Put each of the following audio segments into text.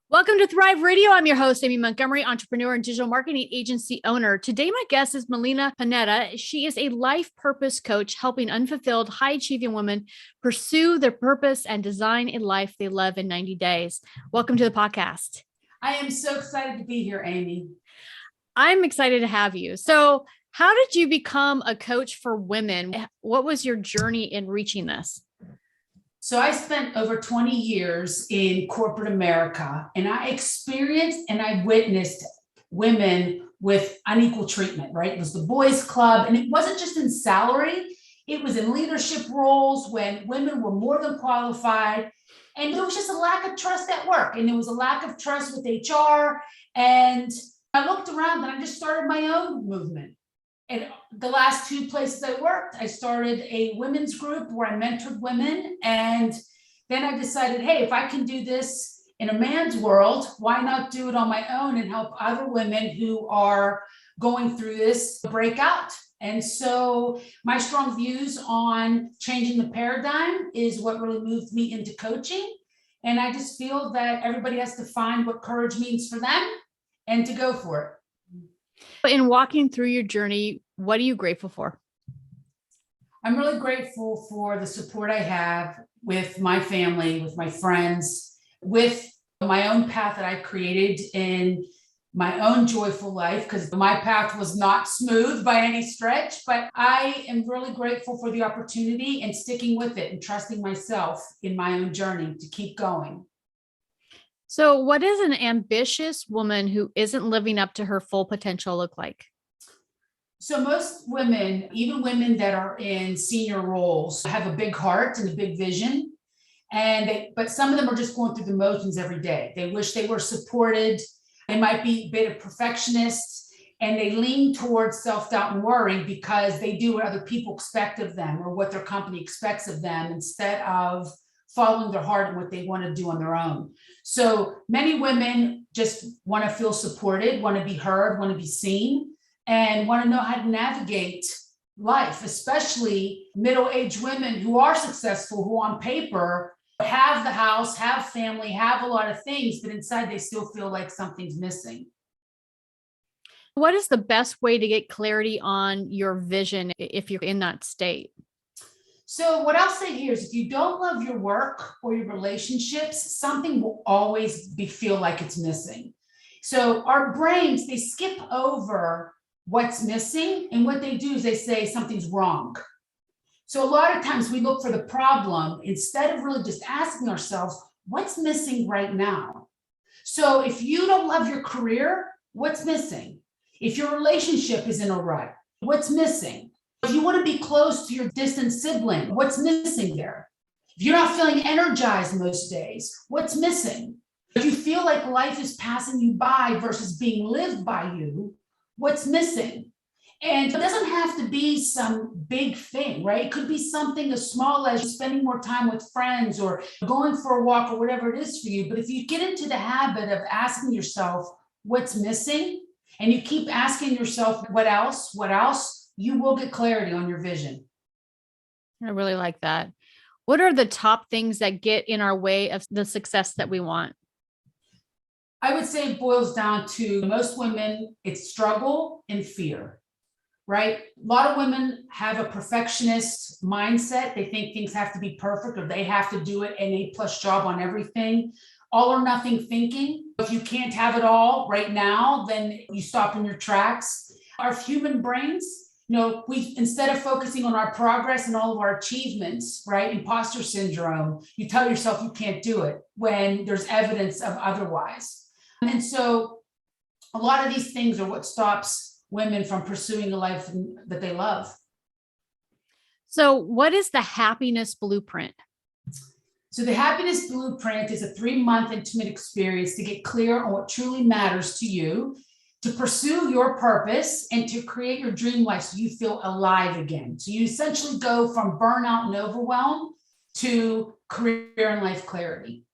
Welcome to Thrive Radio. I'm your host, Amy Montgomery, entrepreneur and digital marketing agency owner. Today, my guest is Melina Panetta. She is a life purpose coach helping unfulfilled, high achieving women pursue their purpose and design a life they love in 90 days. Welcome to the podcast. I am so excited to be here, Amy. I'm excited to have you. So, how did you become a coach for women? What was your journey in reaching this? So I spent over 20 years in corporate America, and I experienced and I witnessed women with unequal treatment, right? It was the boys' club, and it wasn't just in salary. It was in leadership roles when women were more than qualified. And there was just a lack of trust at work. And there was a lack of trust with HR. And I looked around and I just started my own movement. And the last two places I worked, I started a women's group where I mentored women. And then I decided, hey, if I can do this in a man's world, why not do it on my own and help other women who are going through this break out? And so my strong views on changing the paradigm is what really moved me into coaching. And I just feel that everybody has to find what courage means for them and to go for it. In walking through your journey, what are you grateful for? I'm really grateful for the support I have with my family, with my friends, with my own path that I created in my own joyful life, because my path was not smooth by any stretch, but I am really grateful for the opportunity and sticking with it and trusting myself in my own journey to keep going. So what does an ambitious woman who isn't living up to her full potential look like? So most women, even women that are in senior roles, have a big heart and a big vision. But some of them are just going through the motions every day. They wish they were supported. They might be a bit of perfectionists, and they lean towards self-doubt and worry because they do what other people expect of them or what their company expects of them instead of following their heart and what they want to do on their own. So many women just want to feel supported, want to be heard, want to be seen, and want to know how to navigate life, especially middle-aged women who are successful, who on paper have the house, have family, have a lot of things, but inside they still feel like something's missing. What is the best way to get clarity on your vision if you're in that state? So what I'll say here is if you don't love your work or your relationships, something will always feel like it's missing. So our brains, they skip over what's missing, and what they do is they say something's wrong. So a lot of times we look for the problem instead of really just asking ourselves, what's missing right now? So if you don't love your career, what's missing? If your relationship is in a rut, what's missing? If you want to be close to your distant sibling, what's missing there? If you're not feeling energized most days, what's missing? If you feel like life is passing you by versus being lived by you, what's missing? And it doesn't have to be some big thing, right? It could be something as small as spending more time with friends or going for a walk or whatever it is for you. But if you get into the habit of asking yourself what's missing, and you keep asking yourself, what else, you will get clarity on your vision. I really like that. What are the top things that get in our way of the success that we want? I would say it boils down to most women, it's struggle and fear, right? A lot of women have a perfectionist mindset. They think things have to be perfect or they have to do it an A+ job on everything. All or nothing thinking. If you can't have it all right now, then you stop in your tracks. Our human brains, we instead of focusing on our progress and all of our achievements, right? Imposter syndrome, you tell yourself you can't do it when there's evidence of otherwise. And so a lot of these things are what stops women from pursuing a life that they love. So what is the happiness blueprint? So the happiness blueprint is a 3-month intimate experience to get clear on what truly matters to you, to pursue your purpose, and to create your dream life so you feel alive again. So you essentially go from burnout and overwhelm to career and life clarity.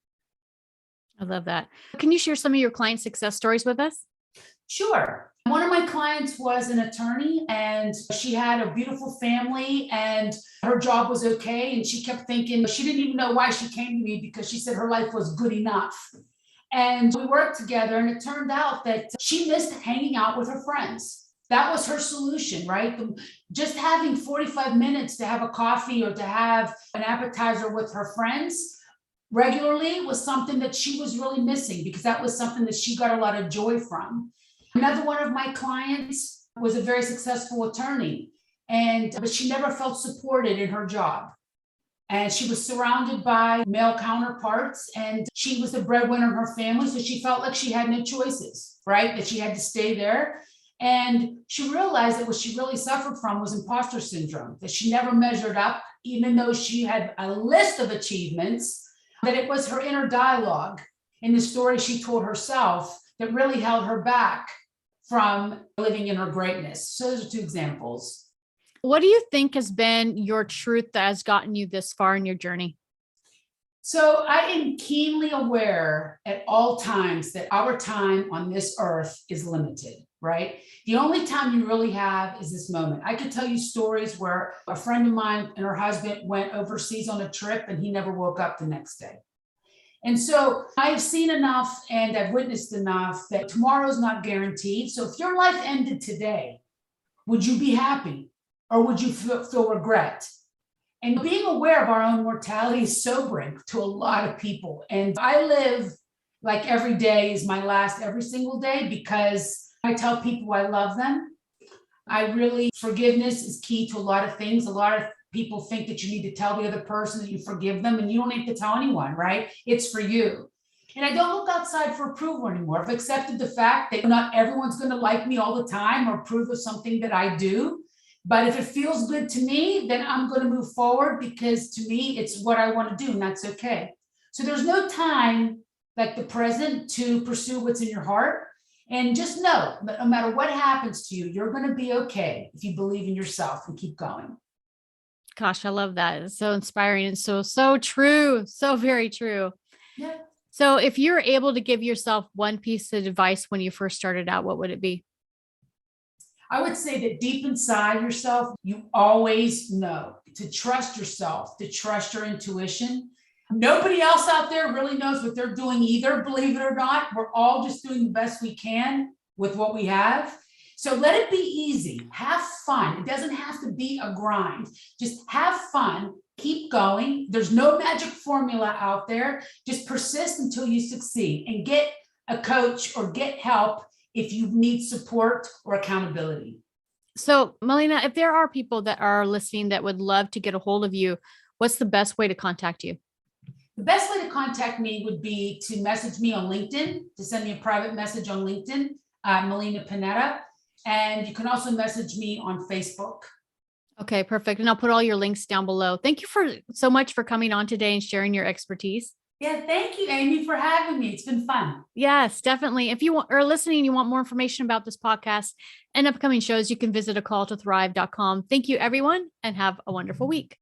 I love that. Can you share some of your client success stories with us? Sure. One of my clients was an attorney, and she had a beautiful family and her job was okay. And she kept thinking, she didn't even know why she came to me because she said her life was good enough. And we worked together, and it turned out that she missed hanging out with her friends. That was her solution, right? Just having 45 minutes to have a coffee or to have an appetizer with her friends regularly was something that she was really missing, because that was something that she got a lot of joy from. Another one of my clients was a very successful attorney, but she never felt supported in her job. And she was surrounded by male counterparts, and she was the breadwinner in her family. So she felt like she had no choices, right? That she had to stay there. And she realized that what she really suffered from was imposter syndrome, that she never measured up, even though she had a list of achievements, that it was her inner dialogue in the story she told herself that really held her back from living in her greatness. So those are two examples. What do you think has been your truth that has gotten you this far in your journey? So I am keenly aware at all times that our time on this earth is limited, right? The only time you really have is this moment. I could tell you stories where a friend of mine and her husband went overseas on a trip and he never woke up the next day. And so I've seen enough and I've witnessed enough that tomorrow's not guaranteed. So if your life ended today, would you be happy? Or would you feel regret? And being aware of our own mortality is sobering to a lot of people. And I live like every day is my last every single day, because I tell people I love them. Forgiveness is key to a lot of things. A lot of people think that you need to tell the other person that you forgive them, and you don't need to tell anyone, right? It's for you. And I don't look outside for approval anymore. I've accepted the fact that not everyone's going to like me all the time or approve of something that I do. But if it feels good to me, then I'm going to move forward, because to me, it's what I want to do, and that's okay. So there's no time like the present to pursue what's in your heart. And just know that no matter what happens to you, you're going to be okay if you believe in yourself and keep going. Gosh, I love that. It's so inspiring and so true. So very true. Yeah. So if you're able to give yourself one piece of advice when you first started out, what would it be? I would say that deep inside yourself, you always know to trust yourself, to trust your intuition. Nobody else out there really knows what they're doing either, believe it or not. We're all just doing the best we can with what we have. So let it be easy. Have fun. It doesn't have to be a grind. Just have fun. Keep going. There's no magic formula out there. Just persist until you succeed, and get a coach or get help if you need support or accountability. So, Melina, if there are people that are listening that would love to get a hold of you, what's the best way to contact you? The best way to contact me would be to message me on LinkedIn, to send me a private message on LinkedIn, Melina Panetta. And you can also message me on Facebook. Okay, perfect. And I'll put all your links down below. Thank you so much for coming on today and sharing your expertise. Yeah, thank you, Amy, for having me. It's been fun. Yes, definitely. If you are listening, you want more information about this podcast and upcoming shows, you can visit acalltothrive.com. Thank you, everyone, and have a wonderful week.